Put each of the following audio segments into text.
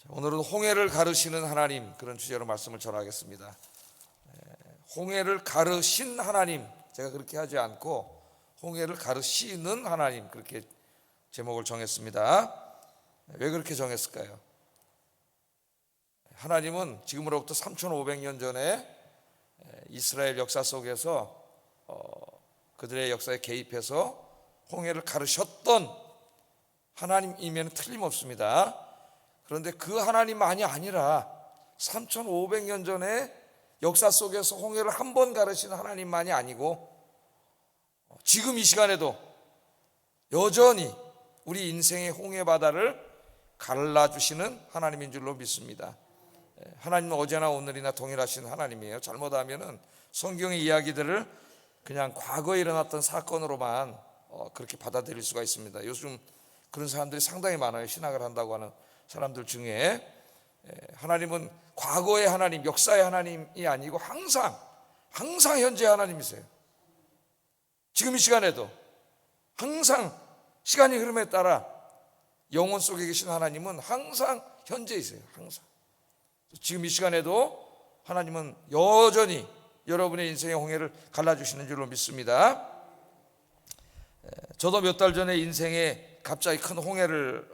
오늘은 홍해를 가르시는 하나님, 그런 주제로 말씀을 전하겠습니다. 홍해를 가르신 하나님, 제가 그렇게 하지 않고 홍해를 가르시는 하나님, 그렇게 제목을 정했습니다. 왜 그렇게 정했을까요? 하나님은 지금으로부터 3,500년 전에 이스라엘 역사 속에서 그들의 역사에 개입해서 홍해를 가르셨던 하나님이면 틀림없습니다. 그런데 그 하나님만이 아니라 3,500년 전에 역사 속에서 홍해를 한 번 가르신 하나님만이 아니고 지금 이 시간에도 여전히 우리 인생의 홍해 바다를 갈라주시는 하나님인 줄로 믿습니다. 하나님은 어제나 오늘이나 동일하신 하나님이에요. 잘못하면은 성경의 이야기들을 그냥 과거에 일어났던 사건으로만 그렇게 받아들일 수가 있습니다. 요즘 그런 사람들이 상당히 많아요. 신학을 한다고 하는 사람들 중에. 하나님은 과거의 하나님, 역사의 하나님이 아니고 항상 현재 하나님이세요. 지금 이 시간에도 항상 시간이 흐름에 따라 영혼 속에 계신 하나님은 항상 현재이세요. 항상. 지금 이 시간에도 하나님은 여전히 여러분의 인생의 홍해를 갈라주시는 줄로 믿습니다. 저도 몇 달 전에 인생에 갑자기 큰 홍해를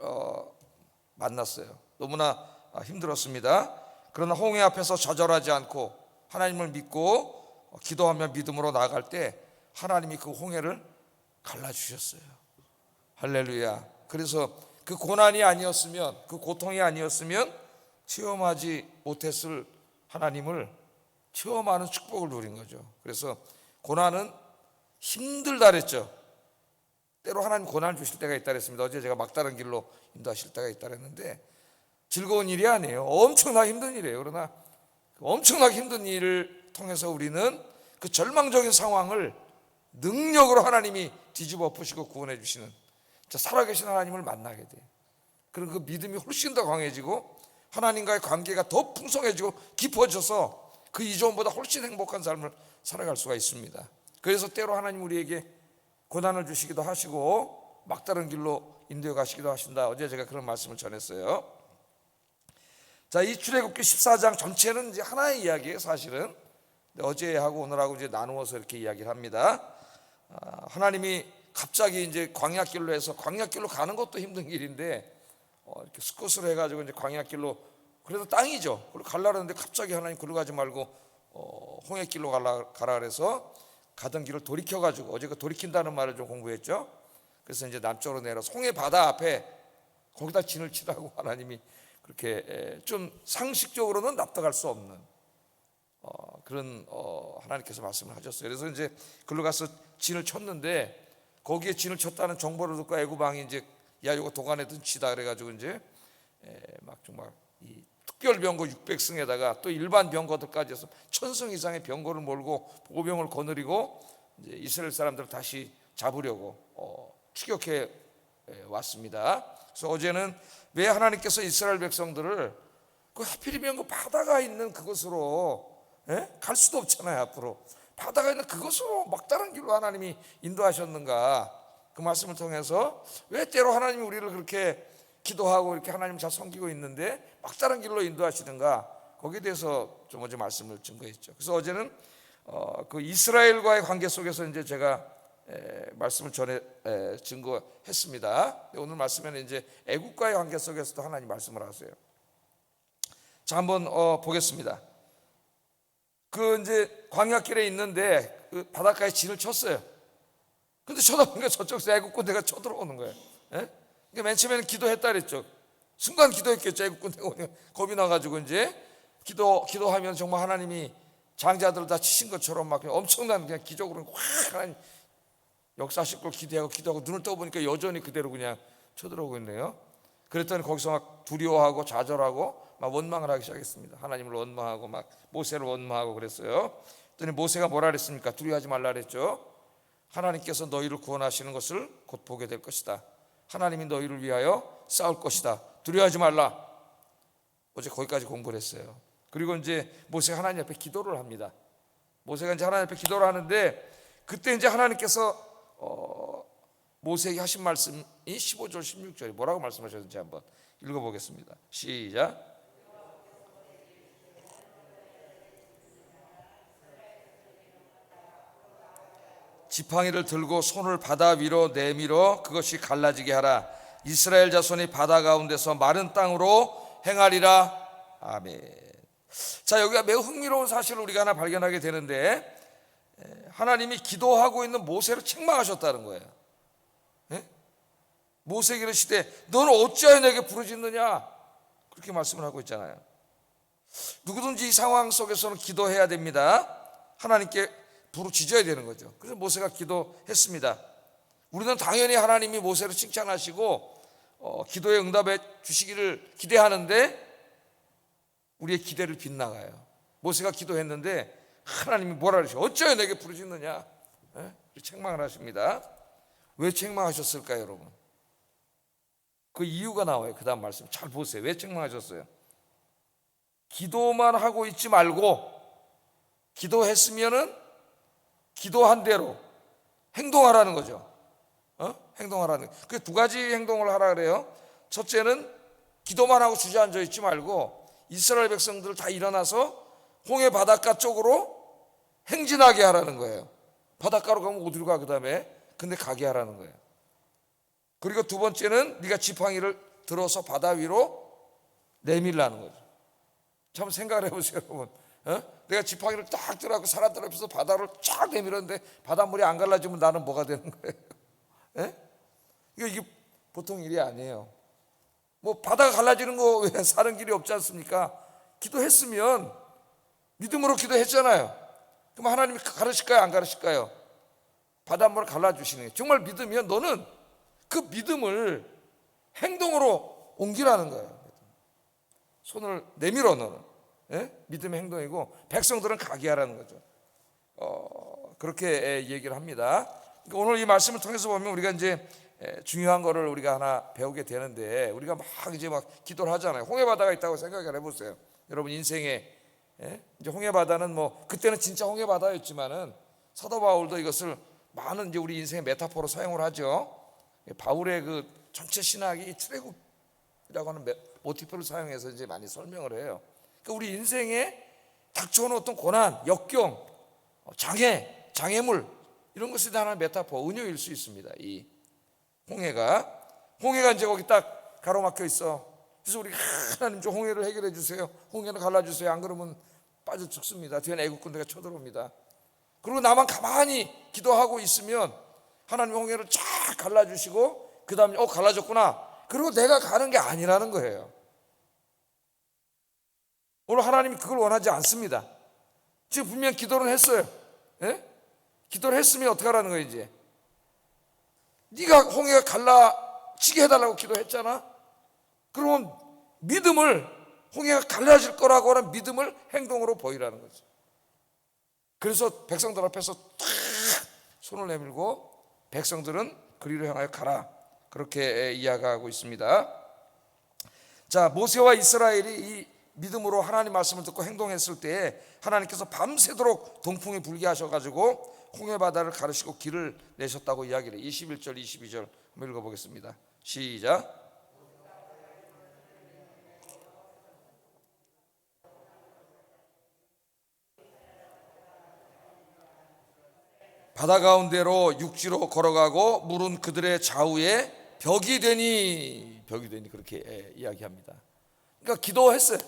만났어요. 너무나 힘들었습니다. 그러나 홍해 앞에서 좌절하지 않고 하나님을 믿고 기도하며 믿음으로 나아갈 때 하나님이 그 홍해를 갈라주셨어요. 할렐루야. 그래서 그 고난이 아니었으면, 그 고통이 아니었으면 체험하지 못했을 하나님을 체험하는 축복을 누린 거죠. 그래서 고난은 힘들다 그랬죠. 때로 하나님 고난을 주실 때가 있다 그랬습니다. 어제 제가 막다른 길로 인도하실 때가 있다 그랬는데 즐거운 일이 아니에요. 엄청나게 힘든 일이에요. 그러나 엄청나게 힘든 일을 통해서 우리는 그 절망적인 상황을 능력으로 하나님이 뒤집어 엎으시고 구원해 주시는 살아계신 하나님을 만나게 돼요. 그럼 그 믿음이 훨씬 더 강해지고 하나님과의 관계가 더 풍성해지고 깊어져서 그 이전보다 훨씬 행복한 삶을 살아갈 수가 있습니다. 그래서 때로 하나님 우리에게 고난을 주시기도 하시고 막다른 길로 인도해 가시기도 하신다. 어제 제가 그런 말씀을 전했어요. 자, 이 출애굽기 14장 전체는 이제 하나의 이야기예요, 사실은. 어제하고 오늘하고 이제 나누어서 이렇게 이야기를 합니다. 하나님이 갑자기 이제 광야길로 해서 광야길로 가는 것도 힘든 길인데 이렇게 스컷으로 해가지고 이제 광야길로, 그래도 땅이죠. 그리고 가려고 하는데 갑자기 하나님 그리로 가지 말고 홍해길로 가라 그래서 가던 길을 돌이켜가지고, 어제 그 돌이킨다는 말을 좀 공부했죠. 그래서 이제 남쪽으로 내려서 홍해 바다 앞에 거기다 진을 치라고 하나님이 그렇게 좀 상식적으로는 납득할 수 없는 그런 하나님께서 말씀을 하셨어요. 그래서 이제 글로 가서 진을 쳤는데 거기에 진을 쳤다는 정보를 듣고 애굽 왕이 이제 야 이거 도간에 든치다 그래가지고 이제 막 정말 이 특별 병거 600승에다가 또 일반 병거들까지 해서 1000승 이상의 병거를 몰고 보병을 거느리고 이제 이스라엘 사람들을 다시 잡으려고 추격해 왔습니다. 그래서 어제는 왜 하나님께서 이스라엘 백성들을 그 하필이면 그 바다가 있는 그곳으로 갈 수도 없잖아요. 앞으로 바다가 있는 그곳으로 막다른 길로 하나님이 인도하셨는가, 그 말씀을 통해서 왜 때로 하나님이 우리를 그렇게 기도하고 이렇게 하나님 잘 섬기고 있는데 막다른 길로 인도하시는가, 거기에 대해서 좀 어제 말씀을 증거했죠. 그래서 어제는 그 이스라엘과의 관계 속에서 이제 제가 말씀을 전해 증거했습니다. 오늘 말씀에는 이제 애국과의 관계 속에서도 하나님 말씀을 하세요. 자, 한번 보겠습니다. 그 이제 광야길에 있는데 그 바닷가에 진을 쳤어요. 근데 쳐다보니까 저쪽에서 애국 군대가 쳐들어오는 거예요. 그러니까 맨 처음에는 기도했다 그랬죠. 순간 기도했겠죠. 애국 군대가 오니까 겁이 나가지고 이제 기도하면 정말 하나님이 장자들을 다 치신 것처럼 막 엄청난 그냥 기적으로 확 하나님 역사하실 걸 기도하고 눈을 떠보니까 여전히 그대로 그냥 쳐들어오고 있네요. 그랬더니 거기서 막 두려워하고 좌절하고 막 원망을 하기 시작했습니다. 하나님을 원망하고 막 모세를 원망하고 그랬어요. 그랬더니 모세가 뭐라 그랬습니까? 두려워하지 말라 그랬죠. 하나님께서 너희를 구원하시는 것을 곧 보게 될 것이다. 하나님이 너희를 위하여 싸울 것이다. 두려워하지 말라. 어제 거기까지 공부를 했어요. 그리고 이제 모세가 하나님 앞에 기도를 합니다. 모세가 이제 하나님 앞에 기도를 하는데 그때 이제 하나님께서 모세에게 하신 말씀이 15절 16절에 뭐라고 말씀하셨는지 한번 읽어보겠습니다. 시작. 지팡이를 들고 손을 바다 위로 내밀어 그것이 갈라지게 하라. 이스라엘 자손이 바다 가운데서 마른 땅으로 행하리라. 아멘. 자, 여기가 매우 흥미로운 사실을 우리가 하나 발견하게 되는데, 하나님이 기도하고 있는 모세를 책망하셨다는 거예요. 모세에게 이르시되 너는 어찌하여 내게 부르짖느냐, 그렇게 말씀을 하고 있잖아요. 누구든지 이 상황 속에서는 기도해야 됩니다. 하나님께 부르짖어야 되는 거죠. 그래서 모세가 기도했습니다. 우리는 당연히 하나님이 모세를 칭찬하시고 기도에 응답해 주시기를 기대하는데 우리의 기대를 빗나가요. 모세가 기도했는데 하나님이 뭐라 그러셔? 어찌하여 내게 부르짖느냐, 책망을 하십니다. 왜 책망하셨을까요, 여러분? 그 이유가 나와요. 그 다음 말씀 잘 보세요. 왜 책망하셨어요? 기도만 하고 있지 말고 기도했으면은 기도한 대로 행동하라는 거죠. 행동하라는. 그 두 가지 행동을 하라 그래요. 첫째는 기도만 하고 주저앉아 있지 말고 이스라엘 백성들 다 일어나서 홍해 바닷가 쪽으로 행진하게 하라는 거예요. 바닷가로 가면 어디로 가? 그 다음에 근데 가게 하라는 거예요. 그리고 두 번째는 네가 지팡이를 들어서 바다 위로 내밀라는 거죠. 참 생각을 해보세요, 여러분. 내가 지팡이를 딱 들어갖고 사람들 앞에서 바다를 쫙 내밀었는데 바닷물이 안 갈라지면 나는 뭐가 되는 거예요? 이게 보통 일이 아니에요. 뭐 바다가 갈라지는 거 왜 사는 길이 없지 않습니까? 기도했으면 믿음으로 기도했잖아요. 그럼 하나님이 가르실까요, 안 가르실까요? 바닷물을 갈라주시는 거예요. 정말 믿으면 너는 그 믿음을 행동으로 옮기라는 거예요. 손을 내밀어 너는. 믿음의 행동이고 백성들은 가게 하라는 거죠. 그렇게 얘기를 합니다. 그러니까 오늘 이 말씀을 통해서 보면 우리가 이제 중요한 거를 우리가 하나 배우게 되는데, 우리가 막 기도를 하잖아요. 홍해 바다가 있다고 생각을 해보세요. 여러분 인생에 이제 홍해 바다는 뭐 그때는 진짜 홍해 바다였지만은 사도 바울도 이것을 많은 이제 우리 인생의 메타포로 사용을 하죠. 바울의 그 전체 신학이 출애굽이라고 하는 모티프를 사용해서 이제 많이 설명을 해요. 그러니까 우리 인생에 닥쳐오는 어떤 고난, 역경, 장애물 이런 것에 대한 하나의 메타포, 은유일 수 있습니다. 이 홍해가 이제 거기 딱 가로막혀 있어. 그래서 우리 하나님 좀 홍해를 해결해 주세요. 홍해를 갈라주세요. 안 그러면 빠져 죽습니다. 뒤에 애국 군대가 쳐들어옵니다. 그리고 나만 가만히 기도하고 있으면 하나님 홍해를 쫙 갈라주시고 그 다음에 갈라졌구나. 그리고 내가 가는 게 아니라는 거예요. 오늘 하나님이 그걸 원하지 않습니다. 지금 분명 기도를 했어요. 기도를 했으면 어떻게 하라는 거예요? 이제 네가 홍해가 갈라지게 해달라고 기도했잖아. 그러면 믿음을, 홍해가 갈라질 거라고 하는 믿음을 행동으로 보이라는 거죠. 그래서 백성들 앞에서 탁 손을 내밀고 백성들은 그리로 향하여 가라, 그렇게 이야기하고 있습니다. 자, 모세와 이스라엘이 이 믿음으로 하나님 말씀을 듣고 행동했을 때 하나님께서 밤새도록 동풍이 불게 하셔가지고 홍해 바다를 가르시고 길을 내셨다고 이야기를 21절 22절 한번 읽어보겠습니다. 시작. 바다 가운데로 육지로 걸어가고 물은 그들의 좌우에 벽이 되니 그렇게 이야기합니다. 그러니까 기도했어요.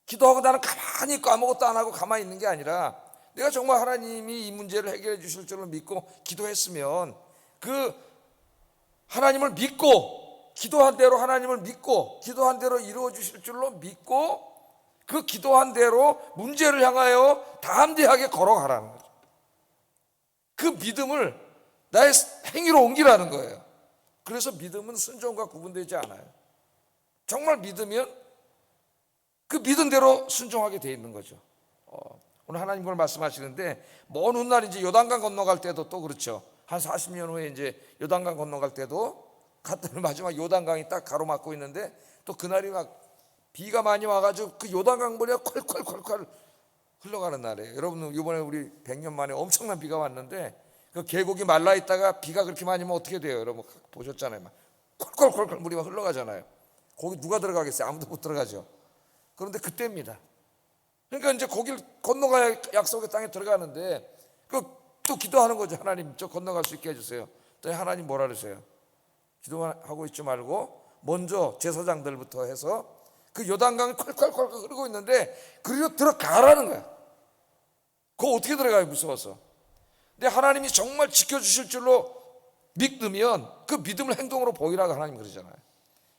기도하고 나는 가만히 있고 아무것도 안 하고 가만히 있는 게 아니라 내가 정말 하나님이 이 문제를 해결해 주실 줄을 믿고 기도했으면 그 하나님을 믿고 기도한 대로 하나님을 믿고 기도한 대로 이루어 주실 줄로 믿고 그 기도한 대로 문제를 향하여 담대하게 걸어가라는 거죠. 그 믿음을 나의 행위로 옮기라는 거예요. 그래서 믿음은 순종과 구분되지 않아요. 정말 믿으면 그 믿은 대로 순종하게 돼 있는 거죠. 오늘 하나님 그걸 말씀하시는데, 먼 훗날 이제 요단강 건너갈 때도 또 그렇죠. 한 40년 후에 이제 요단강 건너갈 때도 갔더니 마지막 요단강이 딱 가로막고 있는데 또 그날이 막 비가 많이 와가지고 그 요단강 물이 콸콸콸콸 흘러가는 날이에요. 여러분 이번에 우리 100년 만에 엄청난 비가 왔는데 그 계곡이 말라 있다가 비가 그렇게 많이 오면 어떻게 돼요? 여러분 보셨잖아요. 막 콸콸콸콸 물이 막 흘러가잖아요. 거기 누가 들어가겠어요? 아무도 못 들어가죠. 그런데 그때입니다. 그러니까 이제 거길 건너가야 약속의 땅에 들어가는데 또 기도하는 거죠. 하나님 저 건너갈 수 있게 해주세요. 또 하나님 뭐라 그러세요? 기도하고 있지 말고 먼저 제사장들부터 해서 그 요단강이 콸콸콸 흐르고 있는데 그리로 들어가라는 거야. 그거 어떻게 들어가요? 무서워서. 근데 하나님이 정말 지켜주실 줄로 믿으면 그 믿음을 행동으로 보이라고 하나님 그러잖아요.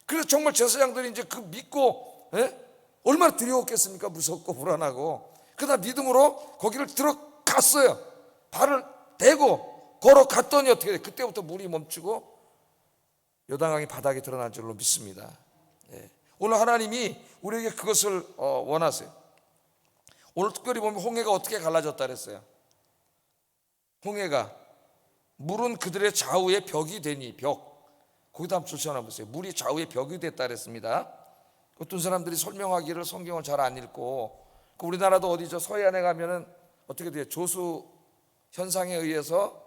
그래서 정말 제사장들이 이제 그 믿고 얼마나 두려웠겠습니까? 무섭고 불안하고. 그러다 믿음으로 거기를 들어갔어요. 발을 대고 걸어갔더니 어떻게 돼? 그때부터 물이 멈추고 요단강이 바닥에 드러난 줄로 믿습니다. 오늘 하나님이 우리에게 그것을 원하세요. 오늘 특별히 보면 홍해가 어떻게 갈라졌다 그랬어요. 홍해가 물은 그들의 좌우에 벽이 되니 벽. 거기다 한번 조치하나 보세요. 물이 좌우에 벽이 됐다 그랬습니다. 어떤 사람들이 설명하기를 성경을 잘 안 읽고 우리나라도 어디죠? 서해안에 가면은 어떻게 돼요? 조수 현상에 의해서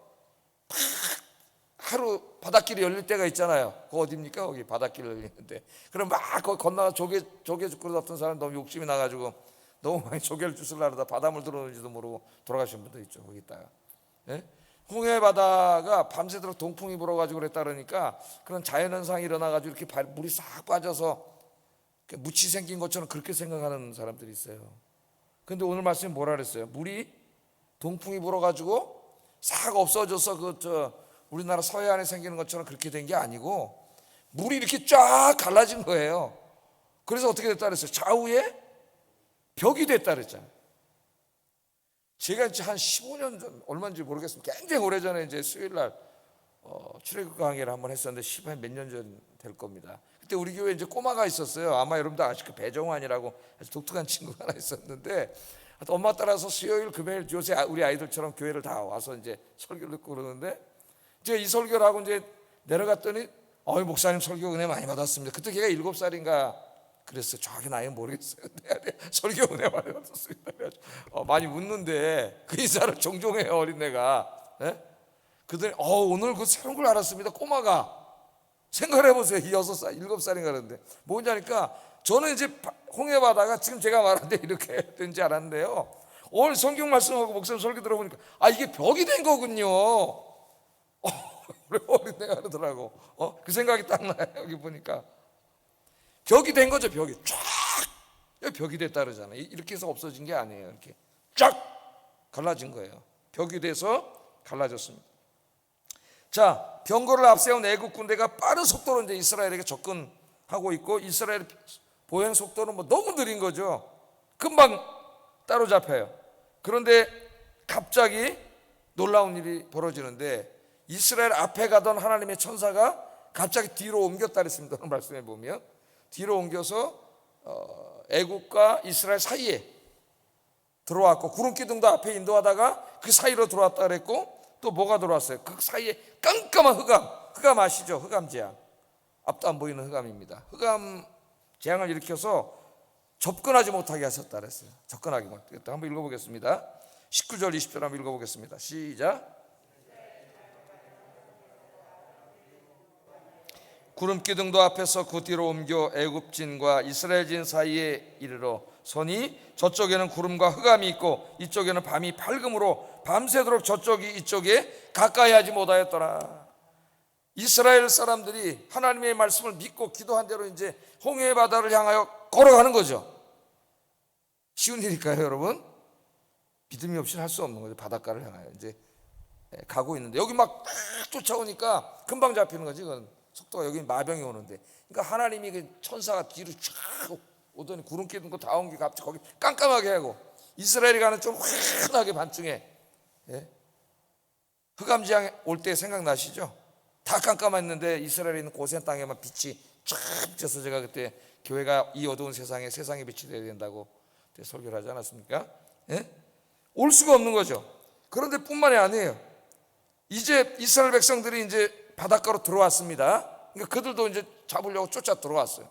하루 바닷길이 열릴 때가 있잖아요. 그거 어디입니까? 거기 바닷길 열리는데 그럼 막 거기 건너가 조개 죽고 어떤 사람 너무 욕심이 나가지고 너무 많이 조개를 주스려다 바닷물 들어오는지도 모르고 돌아가신 분도 있죠. 거기 있다가 홍해 바다가 밤새도록 동풍이 불어가지고 그랬다 그러니까 그런 자연현상이 일어나가지고 이렇게 물이 싹 빠져서 묻이 생긴 것처럼 그렇게 생각하는 사람들이 있어요. 근데 오늘 말씀이 뭐라 그랬어요? 물이 동풍이 불어가지고 싹 없어져서 우리나라 서해안에 생기는 것처럼 그렇게 된 게 아니고 물이 이렇게 쫙 갈라진 거예요. 그래서 어떻게 됐다 그랬어요? 좌우에 벽이 됐다 그랬잖아요. 제가 이제 한 15년 전 얼마인지 모르겠습니다. 굉장히 오래전에 이제 수요일날 출애굽 강의를 한번 했었는데 10몇 년 전 될 겁니다. 그때 우리 교회에 이제 꼬마가 있었어요. 아마 여러분도 아실 그 배정환이라고 아주 독특한 친구가 하나 있었는데 엄마 따라서 수요일 금요일 요새 우리 아이들처럼 교회를 다 와서 이제 설교를 듣고 그러는데 제가 이 설교를 하고 이제 내려갔더니 목사님 설교 은혜 많이 받았습니다. 그때 걔가 7살인가 그랬어요. 정확히 나이는 모르겠어요. 근데 설교 은혜 많이 받았습니다. 많이 웃는데 그 인사를 종종 해요. 어린애가. 그들이 오늘 그 새로운 걸 알았습니다. 꼬마가. 생각을 해보세요. 6살, 7살인가 그러는데 뭐냐니까 저는 이제 홍해 바다가 지금 제가 말하는데 이렇게 된지 알았는데요. 오늘 성경 말씀하고 목사님 설교 들어보니까 이게 벽이 된 거군요. 우리 어린애가 그러더라고. 그 생각이 딱 나요. 여기 보니까 벽이 된 거죠. 벽이 쫙 벽이 됐다 그러잖아요. 이렇게 해서 없어진 게 아니에요. 이렇게 쫙 갈라진 거예요. 벽이 돼서 갈라졌습니다. 자, 병거를 앞세운 애국 군대가 빠른 속도로 이제 이스라엘에게 접근하고 있고 이스라엘 보행 속도는 너무 느린 거죠. 금방 따로잡혀요. 그런데 갑자기 놀라운 일이 벌어지는데 이스라엘 앞에 가던 하나님의 천사가 갑자기 뒤로 옮겼다 그랬습니다. 오늘 말씀해 보면 뒤로 옮겨서 애국과 이스라엘 사이에 들어왔고 구름 기둥도 앞에 인도하다가 그 사이로 들어왔다 그랬고 또 뭐가 들어왔어요? 그 사이에 깜깜한 흑암 아시죠? 흑암 재앙. 앞도 안 보이는 흑암입니다. 흑암 재앙을 일으켜서 접근하지 못하게 하셨다 그랬어요. 접근하기 못하게. 한번 읽어보겠습니다. 19절 20절 한번 읽어보겠습니다. 시작. 구름 기둥도 앞에서 그 뒤로 옮겨 애굽진과 이스라엘진 사이에 이르러 서니 저쪽에는 구름과 흑암이 있고 이쪽에는 밤이 밝음으로 밤새도록 저쪽이 이쪽에 가까이 하지 못하였더라. 이스라엘 사람들이 하나님의 말씀을 믿고 기도한 대로 이제 홍해 바다를 향하여 걸어가는 거죠. 쉬운 일일까요, 여러분? 믿음이 없이는 할 수 없는 거죠. 바닷가를 향하여 이제 가고 있는데 여기 막 쫓아오니까 금방 잡히는 거지. 그건 속도가 여기 마병이 오는데, 그러니까 하나님이 그 천사가 뒤로 쫙 오더니 구름 끼는 거 다 온 게 갑자기 거기 깜깜하게 하고 이스라엘이 가는 좀 환하게 반중에 흑암 재앙 올 때 생각나시죠? 다 깜깜했는데 이스라엘에 있는 고센 땅에만 빛이 쫙 비쳐서 제가 그때 교회가 이 어두운 세상에 세상의 빛이 되어야 된다고 그때 설교를 하지 않았습니까? 올 수가 없는 거죠. 그런데 뿐만이 아니에요. 이제 이스라엘 백성들이 이제 바닷가로 들어왔습니다. 그러니까 그들도 이제 잡으려고 쫓아 들어왔어요.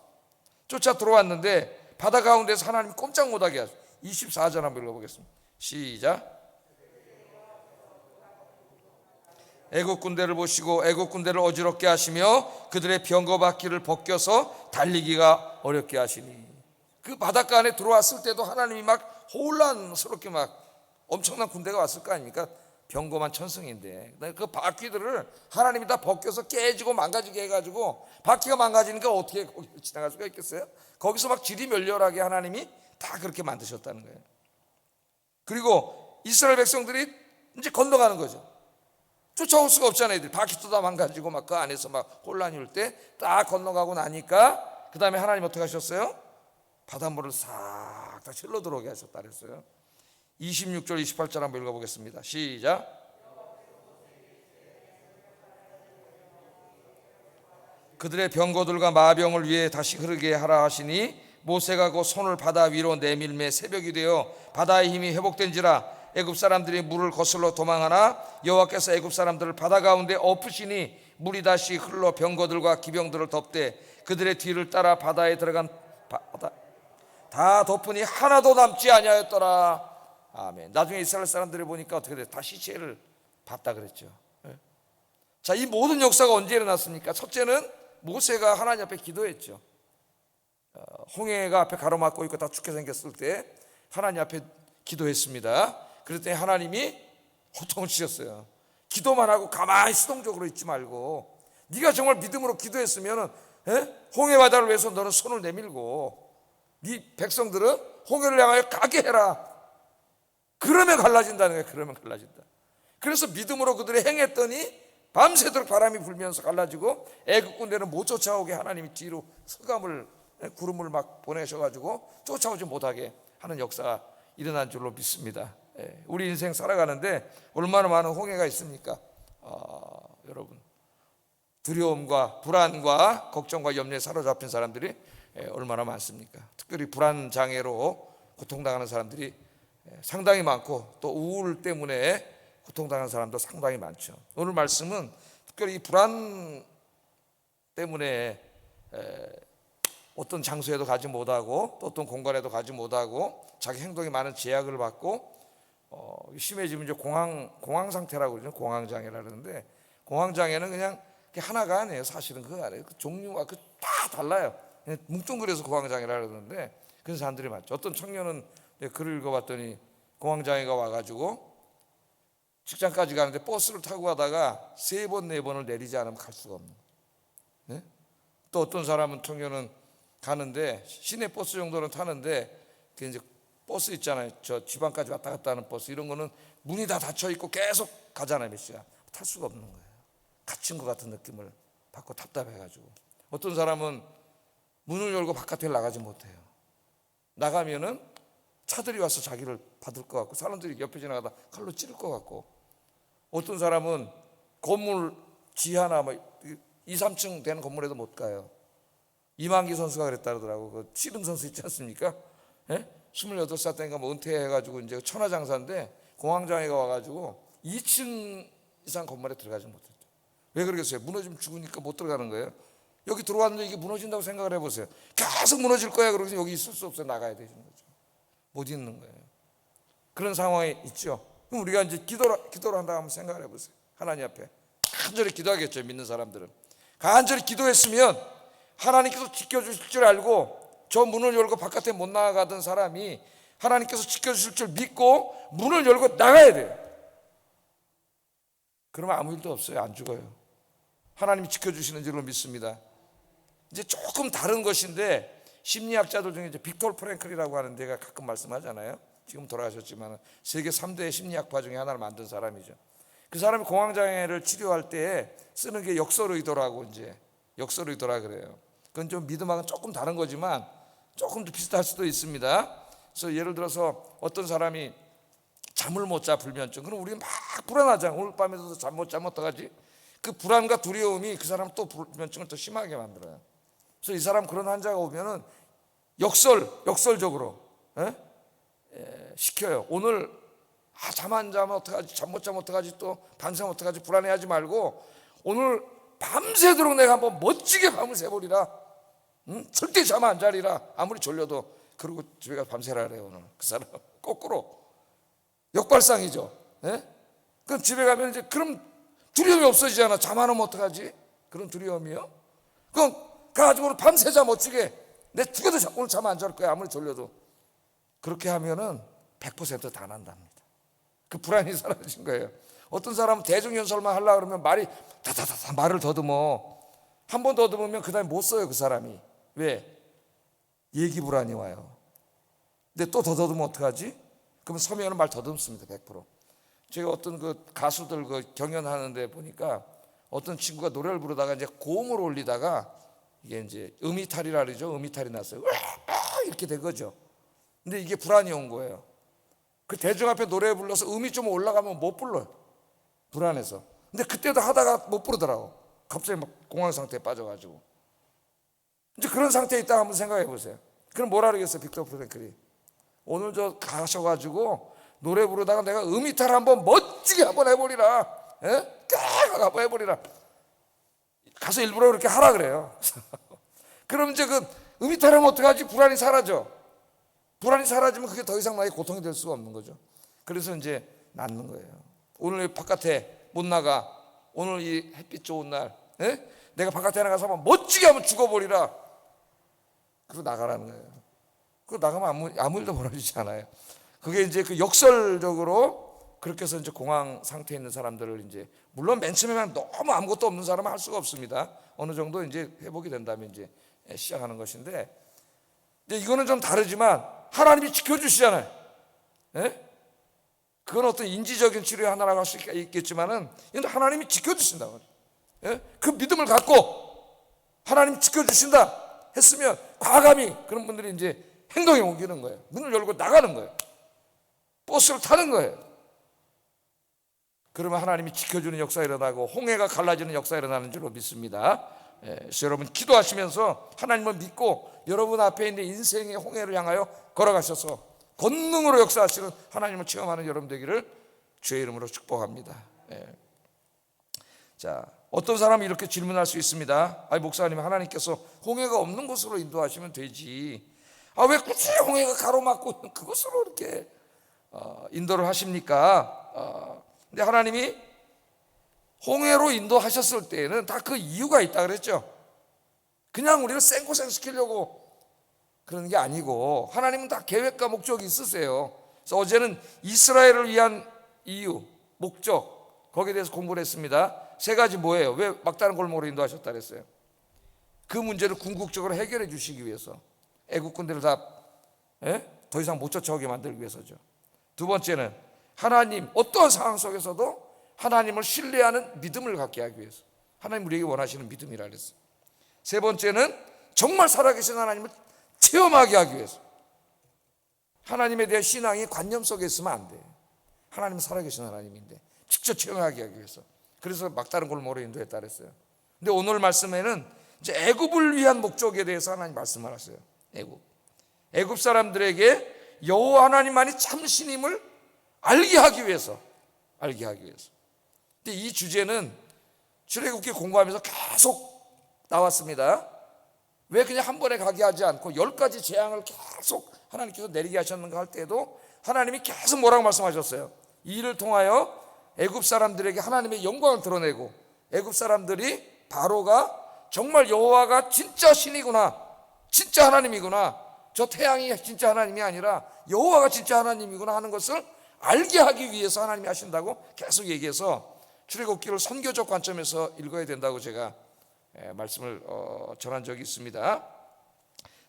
쫓아 들어왔는데 바다 가운데서 하나님 꼼짝 못하게 하죠. 24절 한번 읽어보겠습니다. 시작. 애국 군대를 보시고 애국 군대를 어지럽게 하시며 그들의 병거바퀴를 벗겨서 달리기가 어렵게 하시니. 그 바닷가 안에 들어왔을 때도 하나님이 막 혼란스럽게 막 엄청난 군대가 왔을 거 아닙니까? 병거만 천승인데 그 바퀴들을 하나님이 다 벗겨서 깨지고 망가지게 해가지고 바퀴가 망가지니까 어떻게 거기를 지나갈 수가 있겠어요? 거기서 막 질이 멸렬하게 하나님이 다 그렇게 만드셨다는 거예요. 그리고 이스라엘 백성들이 이제 건너가는 거죠. 쫓아올 수가 없잖아요. 애들이 바퀴도 다 망가지고 막 그 안에서 막 혼란이 올 때 딱 건너가고 나니까 그 다음에 하나님 어떻게 하셨어요? 바닷물을 싹 다 흘러 들어오게 하셨다 그랬어요. 26절 28절 한번 읽어보겠습니다. 시작. 그들의 병거들과 마병을 위해 다시 흐르게 하라 하시니 모세가 그 손을 바다 위로 내밀매 새벽이 되어 바다의 힘이 회복된지라 애굽 사람들이 물을 거슬러 도망하나 여호와께서 애굽 사람들을 바다 가운데 엎으시니 물이 다시 흘러 병거들과 기병들을 덮되 그들의 뒤를 따라 바다에 들어간 바다 다 덮으니 하나도 남지 아니하였더라. 아멘. 나중에 이스라엘 사람들이 보니까 어떻게 돼? 다 시체를 봤다 그랬죠. 자, 이 모든 역사가 언제 일어났습니까? 첫째는 모세가 하나님 앞에 기도했죠. 홍해가 앞에 가로막고 있고 다 죽게 생겼을 때 하나님 앞에 기도했습니다. 그랬더니 하나님이 호통을 치셨어요. 기도만 하고 가만히 수동적으로 있지 말고 네가 정말 믿음으로 기도했으면 홍해 바다를 위해서 너는 손을 내밀고 네 백성들은 홍해를 향하여 가게 해라. 그러면 갈라진다는 거예요. 그러면 갈라진다. 그래서 믿음으로 그들이 행했더니 밤새도록 바람이 불면서 갈라지고 애굽 군대는 못 쫓아오게 하나님이 뒤로 흑암을 구름을 막 보내셔가지고 쫓아오지 못하게 하는 역사가 일어난 줄로 믿습니다. 우리 인생 살아가는데 얼마나 많은 홍해가 있습니까? 여러분 두려움과 불안과 걱정과 염려에 사로잡힌 사람들이 얼마나 많습니까? 특별히 불안 장애로 고통당하는 사람들이 상당히 많고 또 우울 때문에 고통당하는 사람도 상당히 많죠. 오늘 말씀은 특별히 이 불안 때문에 어떤 장소에도 가지 못하고 또 어떤 공간에도 가지 못하고 자기 행동에 많은 제약을 받고 심해지면 이제 공황 상태라고 그러죠. 공황장애라 그러는데 공황장애는 그냥 하나가 아니에요. 사실은 그거 아니에요. 그 종류가 다 달라요. 뭉뚱그려서 공황장애라 그러는데 그런 사람들이 많죠. 어떤 청년은 글을 읽어봤더니 공황장애가 와가지고 직장까지 가는데 버스를 타고 가다가 3번 4번을 내리지 않으면 갈 수가 없는 거예요. 또 어떤 사람은 청년은 가는데 시내 버스 정도는 타는데 그 이제 버스 있잖아요. 저 지방까지 왔다 갔다 하는 버스 이런 거는 문이 다 닫혀 있고 계속 가잖아요. 몇 시간 탈 수가 없는 거예요. 갇힌 것 같은 느낌을 받고 답답해가지고 어떤 사람은 문을 열고 바깥에 나가지 못해요. 나가면은 차들이 와서 자기를 받을 것 같고 사람들이 옆에 지나가다 칼로 찌를 것 같고 어떤 사람은 건물 지하나 2, 3층 되는 건물에도 못 가요. 이만기 선수가 그랬다 그러더라고. 그 씨름 선수 있지 않습니까? 28살 때인가 은퇴해가지고 이제 천하장사인데 공황장애가 와가지고 2층 이상 건물에 들어가지 못했죠. 왜 그러겠어요? 무너지면 죽으니까 못 들어가는 거예요. 여기 들어왔는데 이게 무너진다고 생각을 해보세요. 계속 무너질 거야. 그러면 여기 있을 수 없어요. 나가야 되는 거죠. 못 있는 거예요. 그런 상황이 있죠. 그럼 우리가 이제 기도를 한다고 한번 생각을 해보세요. 하나님 앞에 간절히 기도하겠죠. 믿는 사람들은 간절히 기도했으면 하나님께서 지켜주실 줄 알고 저 문을 열고 바깥에 못 나가던 사람이 하나님께서 지켜주실 줄 믿고 문을 열고 나가야 돼요. 그러면 아무 일도 없어요. 안 죽어요. 하나님이 지켜주시는 줄로 믿습니다. 이제 조금 다른 것인데 심리학자들 중에 이제 빅토르 프랭클이라고 하는 데가 가끔 말씀하잖아요. 지금 돌아가셨지만 세계 3대 심리학파 중에 하나를 만든 사람이죠. 그 사람이 공황장애를 치료할 때 쓰는 게 역설의도라고 이제 역설의도라 그래요. 그건 좀 믿음하고는 조금 다른 거지만 조금 더 비슷할 수도 있습니다. 그래서 예를 들어서 어떤 사람이 잠을 못 자 불면증. 그럼 우리는 막 불안하잖아. 오늘 밤에도 잠 못 자면 어떡하지? 그 불안과 두려움이 그 사람 또 불면증을 더 심하게 만들어요. 그래서 이 사람 그런 환자가 오면은 역설적으로 시켜요. 오늘 잠 안 자면 어떡하지? 잠 못 자면 어떡하지? 또 밤새 어떡하지? 불안해하지 말고 오늘 밤새도록 내가 한번 멋지게 밤을 새버리라. 절대 잠 안 자리라. 아무리 졸려도. 그러고 집에 가서 밤새라 그래요. 오늘 그 사람 거꾸로 역발상이죠. 그럼 집에 가면 이제 그럼 두려움이 없어지잖아. 잠 안 오면 어떡하지? 그런 두려움이요. 그럼 가가지고 밤새자 멋지게 내 죽어도 오늘 잠 안 잘 거야. 아무리 졸려도. 그렇게 하면은 100%다 난답니다. 그 불안이 사라진 거예요. 어떤 사람은 대중연설만 하려고 그러면 말이 다다다다 말을 더듬어. 한 번 더듬으면 그 다음에 못 써요, 그 사람이. 왜? 얘기 불안이 와요. 근데 또 더듬으면 어떡하지? 그러면 서면은 말 더듬습니다, 100%. 제가 어떤 그 가수들 그 경연하는데 보니까 어떤 친구가 노래를 부르다가 이제 고음을 올리다가 이게 이제 음이탈이라 그러죠. 음이탈이 났어요. 이렇게 된 거죠. 근데 이게 불안이 온 거예요. 그 대중 앞에 노래 불러서 음이 좀 올라가면 못 불러요. 불안해서. 근데 그때도 하다가 못 부르더라고. 갑자기 막 공황 상태에 빠져가지고. 이제 그런 상태에 있다 한번 생각해 보세요. 그럼 뭐라 그러겠어요, 빅터 프랭클이? 오늘 저 가셔가지고 노래 부르다가 내가 음이탈 한번 멋지게 한번 해버리라. 예? 깍 한번 해버리라. 가서 일부러 그렇게 하라 그래요. 그럼 이제 그 음이탈 하면 어떡하지? 불안이 사라져. 불안이 사라지면 그게 더 이상 나의 고통이 될 수가 없는 거죠. 그래서 이제 낫는 거예요. 오늘 바깥에 못 나가. 오늘 이 햇빛 좋은 날, 예? 내가 바깥에 나가서 한번 멋지게 한번 죽어버리라. 그리고 나가라는 거예요. 그거 나가면 아무 일도 벌어지지 않아요. 그게 이제 그 역설적으로 그렇게 해서 이제 공황 상태에 있는 사람들을 이제 물론 맨 처음에만 너무 아무것도 없는 사람은 할 수가 없습니다. 어느 정도 이제 회복이 된다면 이제 시작하는 것인데, 이제 이거는 좀 다르지만 하나님이 지켜주시잖아요. 예? 그건 어떤 인지적인 치료의 하나라고 할 수 있겠지만은 이건 하나님이 지켜주신다고. 예? 그 믿음을 갖고 하나님이 지켜주신다 했으면 과감히 그런 분들이 이제 행동에 옮기는 거예요. 문을 열고 나가는 거예요. 버스를 타는 거예요. 그러면 하나님이 지켜주는 역사가 일어나고 홍해가 갈라지는 역사가 일어나는 줄로 믿습니다. 그래서 여러분 기도하시면서 하나님을 믿고 여러분 앞에 있는 인생의 홍해를 향하여 걸어가셔서 권능으로 역사하시는 하나님을 체험하는 여러분 되기를 주의 이름으로 축복합니다. 자, 어떤 사람이 이렇게 질문할 수 있습니다. 아니 목사님, 하나님께서 홍해가 없는 곳으로 인도하시면 되지, 왜 굳이 홍해가 가로막고 그곳으로 이렇게 인도를 하십니까? 근데 하나님이 홍해로 인도하셨을 때에는 다 그 이유가 있다 그랬죠. 그냥 우리를 생고생 시키려고 그러는 게 아니고 하나님은 다 계획과 목적이 있으세요. 그래서 어제는 이스라엘을 위한 이유, 목적, 거기에 대해서 공부를 했습니다. 세 가지 뭐예요? 왜 막다른 골목으로 인도하셨다 그랬어요? 그 문제를 궁극적으로 해결해 주시기 위해서, 애국군대를 더 이상 못 쫓아오게 만들기 위해서죠. 두 번째는 하나님, 어떠한 상황 속에서도 하나님을 신뢰하는 믿음을 갖게 하기 위해서, 하나님 우리에게 원하시는 믿음이라 그랬어요. 세 번째는 정말 살아계신 하나님을 체험하게 하기 위해서, 하나님에 대한 신앙이 관념 속에 있으면 안 돼. 하나님은 살아계신 하나님인데 직접 체험하게 하기 위해서, 그래서 막다른 골목으로 인도했다 그랬어요. 근데 오늘 말씀에는 이제 애굽을 위한 목적에 대해서 하나님 말씀을 하세요. 애굽 사람들에게 여호와 하나님만이 참 신임을 알게 하기 위해서. 근데 이 주제는 출애굽기 공부하면서 계속 나왔습니다. 왜 그냥 한 번에 가게 하지 않고 10가지 재앙을 계속 하나님께서 내리게 하셨는가 할 때도 하나님이 계속 뭐라고 말씀하셨어요? 이 일을 통하여 애굽 사람들에게 하나님의 영광을 드러내고, 애굽 사람들이 바로가 정말 여호와가 진짜 신이구나, 진짜 하나님이구나, 저 태양이 진짜 하나님이 아니라 여호와가 진짜 하나님이구나 하는 것을 알게 하기 위해서 하나님이 하신다고 계속 얘기해서 출애굽기를 선교적 관점에서 읽어야 된다고 제가 말씀을 전한 적이 있습니다.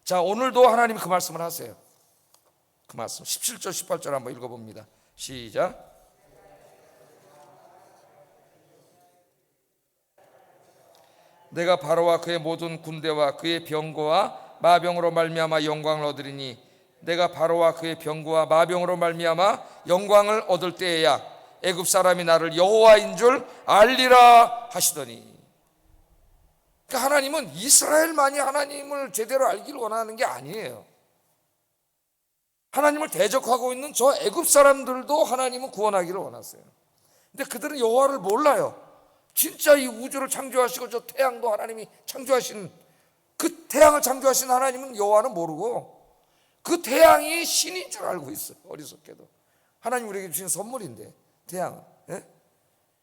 자, 오늘도 하나님이 그 말씀을 하세요. 그 말씀 17절 18절 한번 읽어봅니다. 시작. 내가 바로와 그의 모든 군대와 그의 병거와 마병으로 말미암아 영광을 얻으리니, 내가 바로와 그의 병거와 마병으로 말미암아 영광을 얻을 때에야 애굽 사람이 나를 여호와인 줄 알리라 하시더니. 그러니까 하나님은 이스라엘만이 하나님을 제대로 알기를 원하는 게 아니에요. 하나님을 대적하고 있는 저 애굽 사람들도 하나님은 구원하기를 원하세요. 근데 그들은 여호와를 몰라요. 진짜 이 우주를 창조하시고 저 태양도 하나님이 창조하신, 그 태양을 창조하신 하나님은 여호와는 모르고 그 태양이 신인 줄 알고 있어요. 어리석게도. 하나님 우리에게 주신 선물인데 태양은.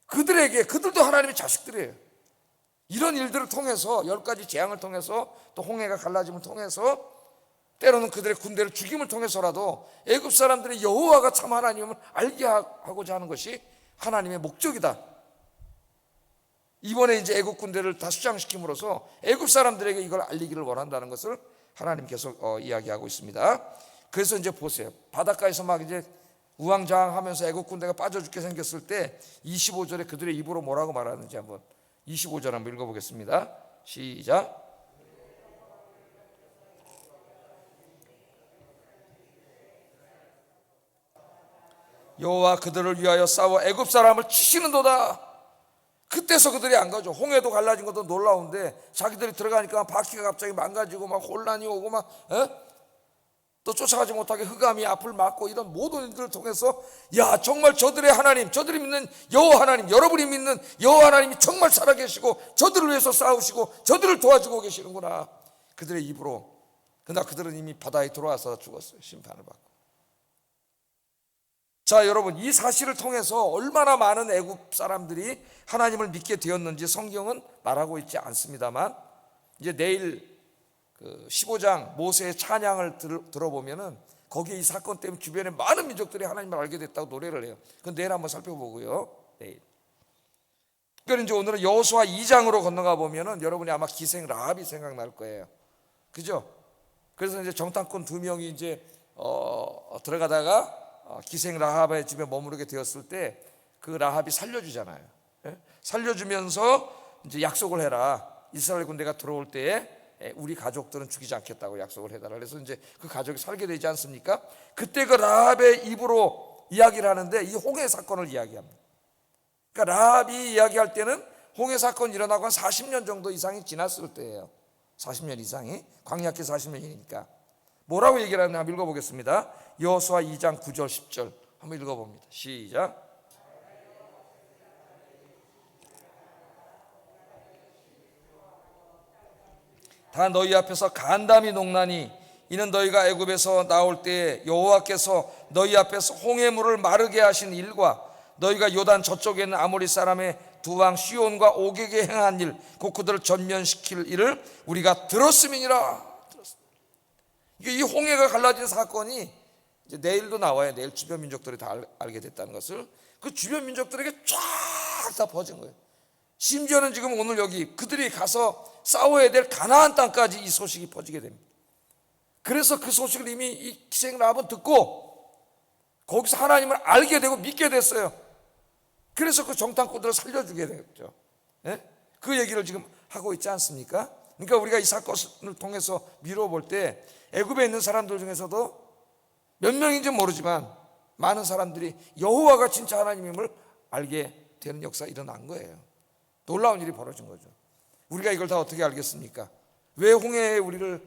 그들도 하나님의 자식들이에요. 이런 일들을 통해서 10가지 재앙을 통해서 또 홍해가 갈라짐을 통해서 때로는 그들의 군대를 죽임을 통해서라도 애굽 사람들이 여호와가 참 하나님을 알게 하고자 하는 것이 하나님의 목적이다. 이번에 이제 애굽 군대를 다 수장시킴으로써 애굽 사람들에게 이걸 알리기를 원한다는 것을 하나님 계속 이야기하고 있습니다. 그래서 이제 보세요. 바닷가에서 막 이제 우왕좌왕하면서 애굽 군대가 빠져 죽게 생겼을 때 25절에 그들의 입으로 뭐라고 말하는지 한번 25절 한번 읽어보겠습니다. 시작. 여호와 그들을 위하여 싸워 애굽 사람을 치시는도다. 그때서 그들이 안 가죠. 홍해도 갈라진 것도 놀라운데 자기들이 들어가니까 바퀴가 갑자기 망가지고 막 혼란이 오고 막 또 쫓아가지 못하게 흑암이 앞을 막고 이런 모든 일들을 통해서 야 정말 저들의 하나님, 저들이 믿는 여호와 하나님, 여러분이 믿는 여호와 하나님이 정말 살아계시고 저들을 위해서 싸우시고 저들을 도와주고 계시는구나. 그들의 입으로. 그러나 그들은 이미 바다에 들어와서 죽었어요. 심판을 받고. 자, 여러분, 이 사실을 통해서 얼마나 많은 애굽 사람들이 하나님을 믿게 되었는지 성경은 말하고 있지 않습니다만, 이제 내일 그 15장 모세의 찬양을 들어보면은 거기에 이 사건 때문에 주변에 많은 민족들이 하나님을 알게 됐다고 노래를 해요. 그건 내일 한번 살펴보고요. 내일. 특별히 이제 오늘은 여호수아 2장으로 건너가 보면은 여러분이 아마 기생 라합이 생각날 거예요. 그죠? 그래서 이제 정탐꾼 2명이 이제 들어가다가 기생 라합의 집에 머무르게 되었을 때 그 라합이 살려주잖아요. 살려주면서 이제 약속을 해라. 이스라엘 군대가 들어올 때에 우리 가족들은 죽이지 않겠다고 약속을 해달라. 그래서 이제 그 가족이 살게 되지 않습니까? 그때 그 라합의 입으로 이야기를 하는데 이 홍해 사건을 이야기합니다. 그러니까 라합이 이야기할 때는 홍해 사건이 일어나고 한 40년 정도 이상이 지났을 때예요. 40년 이상이. 광야기 40년이니까. 뭐라고 얘기를 하나 한번 읽어보겠습니다. 여호수아 2장 9절 10절 한번 읽어봅니다. 시작. 다 너희 앞에서 간담이 녹나니 이는 너희가 애굽에서 나올 때에 여호와께서 너희 앞에서 홍해물을 마르게 하신 일과 너희가 요단 저쪽에 있는 아모리 사람의 두 왕 시온과 옥에게 행한 일 곧 그들을 전면시킬 일을 우리가 들었음이니라. 이 홍해가 갈라진 사건이 이제 내일도 나와요. 내일 주변 민족들이 다 알게 됐다는 것을. 그 주변 민족들에게 쫙 다 퍼진 거예요. 심지어는 지금 오늘 여기 그들이 가서 싸워야 될 가나안 땅까지 이 소식이 퍼지게 됩니다. 그래서 그 소식을 이미 이 기생 라합은 듣고 거기서 하나님을 알게 되고 믿게 됐어요. 그래서 그 정탐꾼들을 살려주게 됐죠. 그 얘기를 지금 하고 있지 않습니까? 그러니까 우리가 이 사건을 통해서 미뤄볼 때 애굽에 있는 사람들 중에서도 몇 명인지 모르지만 많은 사람들이 여호와가 진짜 하나님임을 알게 되는 역사가 일어난 거예요. 놀라운 일이 벌어진 거죠. 우리가 이걸 다 어떻게 알겠습니까? 왜 홍해에 우리를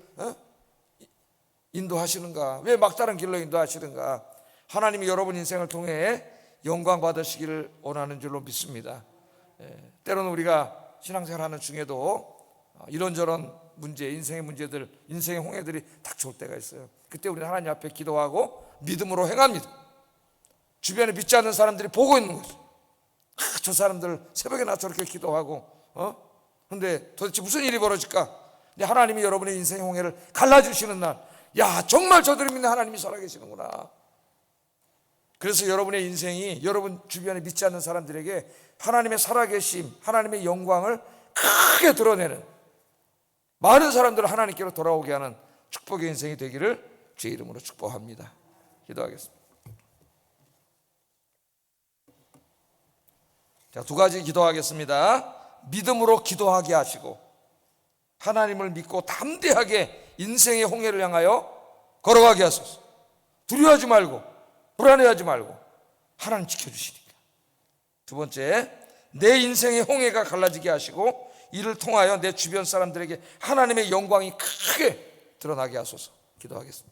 인도하시는가? 왜 막다른 길로 인도하시는가? 하나님이 여러분 인생을 통해 영광 받으시기를 원하는 줄로 믿습니다. 때로는 우리가 신앙생활하는 중에도 이런저런 문제, 인생의 문제들, 인생의 홍해들이 닥쳐올 때가 있어요. 그때 우리는 하나님 앞에 기도하고 믿음으로 행합니다. 주변에 믿지 않는 사람들이 보고 있는 거죠. 저 사람들 새벽에 나 저렇게 기도하고 근데 도대체 무슨 일이 벌어질까? 근데 하나님이 여러분의 인생의 홍해를 갈라주시는 날, 야 정말 저들이 믿는 하나님이 살아계시는구나. 그래서 여러분의 인생이 여러분 주변에 믿지 않는 사람들에게 하나님의 살아계심, 하나님의 영광을 크게 드러내는 많은 사람들을 하나님께로 돌아오게 하는 축복의 인생이 되기를 주의 이름으로 축복합니다. 기도하겠습니다. 자, 두 가지 기도하겠습니다. 믿음으로 기도하게 하시고 하나님을 믿고 담대하게 인생의 홍해를 향하여 걸어가게 하소서. 두려워하지 말고 불안해하지 말고 하나님 지켜주시니까. 두 번째, 내 인생의 홍해가 갈라지게 하시고 이를 통하여 내 주변 사람들에게 하나님의 영광이 크게 드러나게 하소서. 기도하겠습니다.